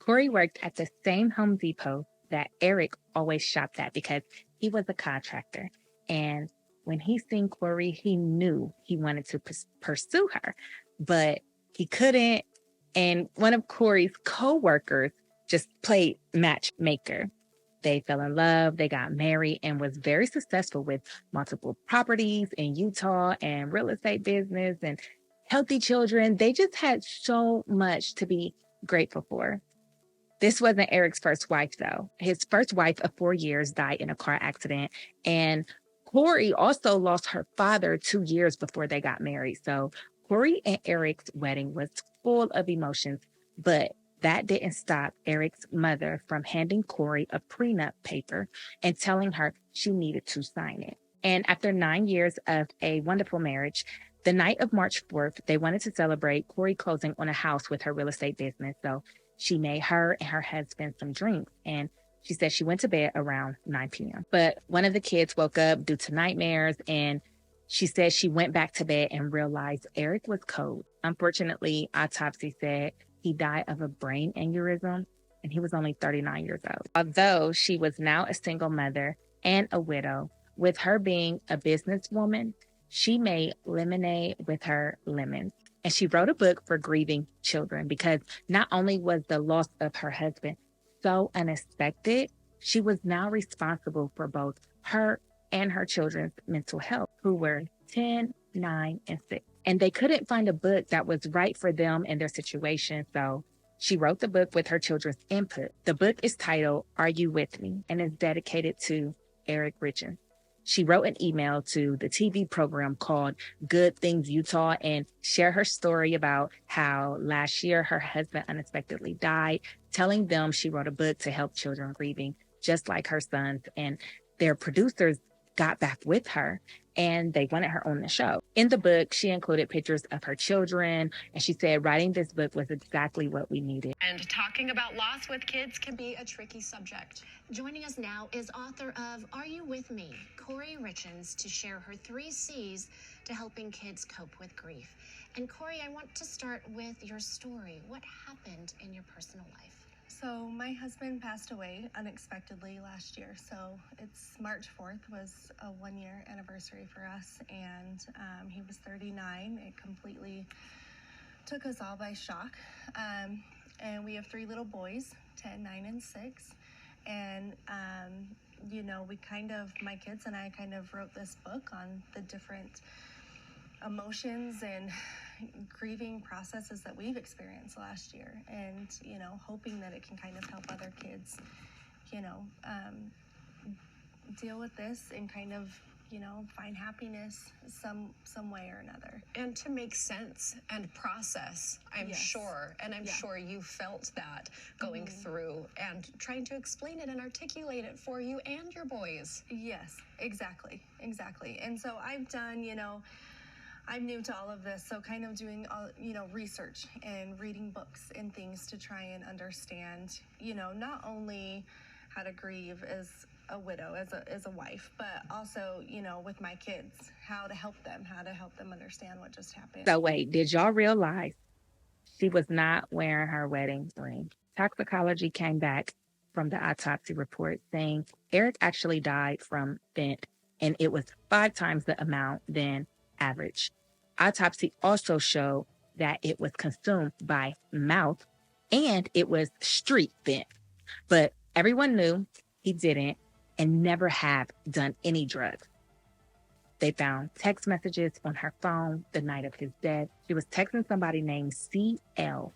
Corey worked at the same Home Depot that Eric always shopped at because he was a contractor. And when he seen Corey, he knew he wanted to pursue her, but he couldn't. And one of Corey's co-workers just played matchmaker. They fell in love, they got married, and was very successful with multiple properties in Utah and real estate business and healthy children. They just had so much to be grateful for. This wasn't Eric's first wife, though. His first wife of 4 years died in a car accident. And Corey also lost her father 2 years before they got married. So Corey and Eric's wedding was full of emotions, but that didn't stop Eric's mother from handing Corey a prenup paper and telling her she needed to sign it. And after 9 years of a wonderful marriage, the night of March 4th, they wanted to celebrate Corey closing on a house with her real estate business. So she made her and her husband some drinks, and she said she went to bed around 9 p.m. But one of the kids woke up due to nightmares, and she said she went back to bed and realized Eric was cold. Unfortunately, autopsy said he died of a brain aneurysm, and he was only 39 years old. Although she was now a single mother and a widow, with her being a businesswoman, she made lemonade with her lemons. And she wrote a book for grieving children because not only was the loss of her husband so unexpected, she was now responsible for both her and her children's mental health, who were 10, 9, and 6. And they couldn't find a book that was right for them and their situation. So she wrote the book with her children's input. The book is titled, Are You With Me? And is dedicated to Eric Richins. She wrote an email to the TV program called Good Things Utah and shared her story about how last year her husband unexpectedly died, telling them she wrote a book to help children grieving, just like her sons. And their producers got back with her and they wanted her on the show. In the book, she included pictures of her children, and she said writing this book was exactly what we needed. And talking about loss with kids can be a tricky subject. Joining us now is author of Are You With Me? Corey Richins, to share her 3 C's to helping kids cope with grief. And Corey, I want to start with your story. What happened in your personal life? So my husband passed away unexpectedly last year. So it's March 4th was a 1-year anniversary for us, and he was 39. It completely took us all by shock. And we have 3 little boys, 10, 9, and 6. And, my kids and I kind of wrote this book on the different emotions and grieving processes that we've experienced last year, and hoping that it can kind of help other kids deal with this and kind of find happiness some way or another, and to make sense and process. I'm Yes. sure, and I'm sure you felt that going through and trying to explain it and articulate it for you and your boys. Yes, exactly. And so I've done, I'm new to all of this, so kind of doing research and reading books and things to try and understand, not only how to grieve as a widow, as a wife, but also, with my kids, how to help them understand what just happened. So wait, did y'all realize she was not wearing her wedding ring? Toxicology came back from the autopsy report saying Eric actually died from fent, and it was 5 times the amount than average. Autopsy also showed that it was consumed by mouth and it was street fent. But everyone knew he didn't and never have done any drugs. They found text messages on her phone the night of his death. She was texting somebody named CL.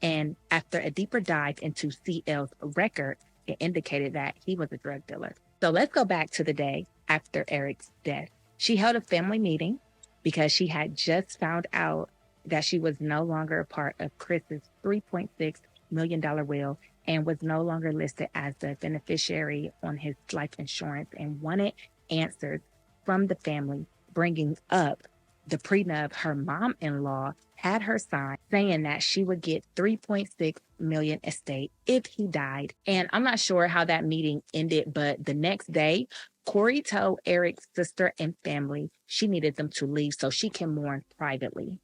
And after a deeper dive into CL's record, it indicated that he was a drug dealer. So let's go back to the day after Eric's death. She held a family meeting because she had just found out that she was no longer a part of Chris's $3.6 million will and was no longer listed as the beneficiary on his life insurance, and wanted answers from the family, bringing up the prenup her mom-in-law had her sign, saying that she would get $3.6 million estate if he died. And I'm not sure how that meeting ended, but the next day, Corey told Eric's sister and family she needed them to leave so she can mourn privately.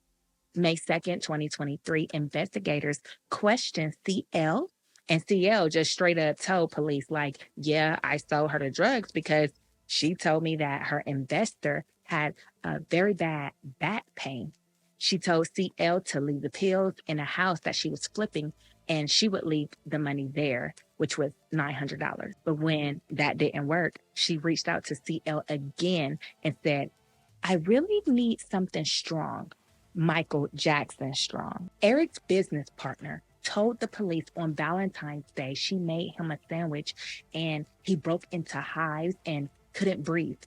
May 2nd, 2023, investigators questioned CL And CL just straight up told police, like, yeah, I sold her the drugs because she told me that her investor had a very bad back pain. She told CL to leave the pills in a house that she was flipping and she would leave the money there, which was $900. But when that didn't work, she reached out to CL again and said, I really need something strong. Michael Jackson strong. Eric's business partner told the police on Valentine's Day she made him a sandwich and he broke into hives and couldn't breathe.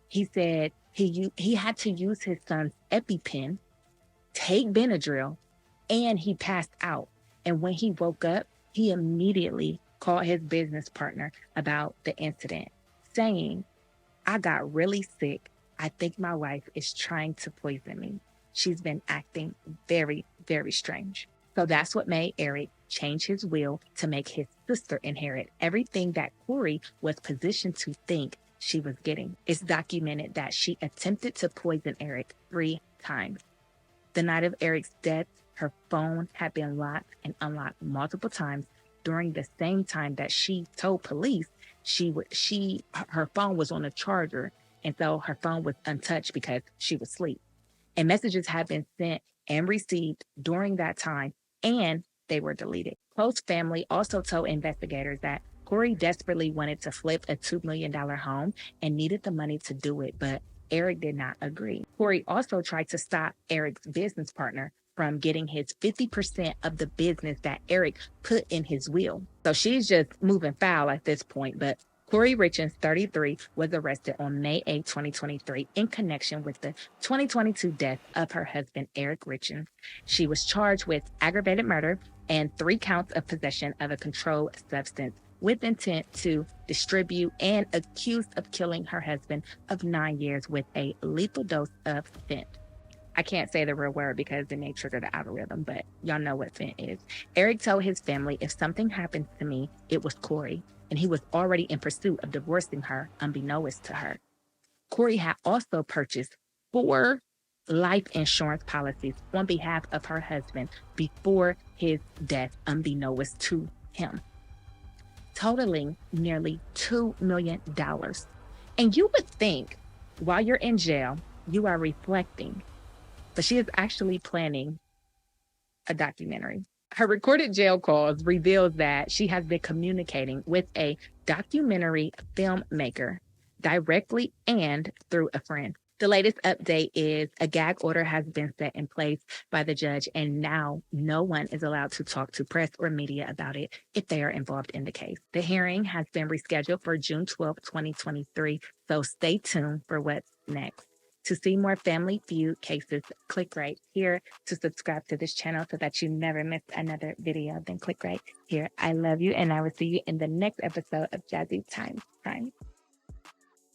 He said he had to use his son's EpiPen, take Benadryl, and he passed out. And when he woke up, he immediately called his business partner about the incident, saying, I got really sick. I think my wife is trying to poison me. She's been acting very, very strange. So that's what made Eric change his will to make his sister inherit everything that Corey was positioned to think she was getting. It's documented that she attempted to poison Eric 3 times. The night of Eric's death, her phone had been locked and unlocked multiple times during the same time that she told police her phone was on a charger, and so her phone was untouched because she was asleep. And messages had been sent and received during that time, and they were deleted. Close family also told investigators that Corey desperately wanted to flip a $2 million home and needed the money to do it, but Eric did not agree. Corey also tried to stop Eric's business partner from getting his 50% of the business that Eric put in his will. So she's just moving foul at this point, but Corey Richins, 33, was arrested on May 8, 2023 in connection with the 2022 death of her husband, Eric Richins. She was charged with aggravated murder and 3 counts of possession of a controlled substance with intent to distribute and accused of killing her husband of 9 years with a lethal dose of fent. I can't say the real word because it may trigger the algorithm, but y'all know what fent is. Eric told his family, if something happens to me, it was Corey, and he was already in pursuit of divorcing her, unbeknownst to her. Corey had also purchased 4 life insurance policies on behalf of her husband before his death, unbeknownst to him, totaling nearly $2 million. And you would think while you're in jail, you are reflecting, but she is actually planning a documentary. Her recorded jail calls reveals that she has been communicating with a documentary filmmaker directly and through a friend. The latest update is a gag order has been set in place by the judge, and now no one is allowed to talk to press or media about it if they are involved in the case. The hearing has been rescheduled for June 12, 2023, so stay tuned for what's next. To see more Family Feud cases, click right here. To subscribe to this channel so that you never miss another video, then click right here. I love you, and I will see you in the next episode of Jazzyxcrime.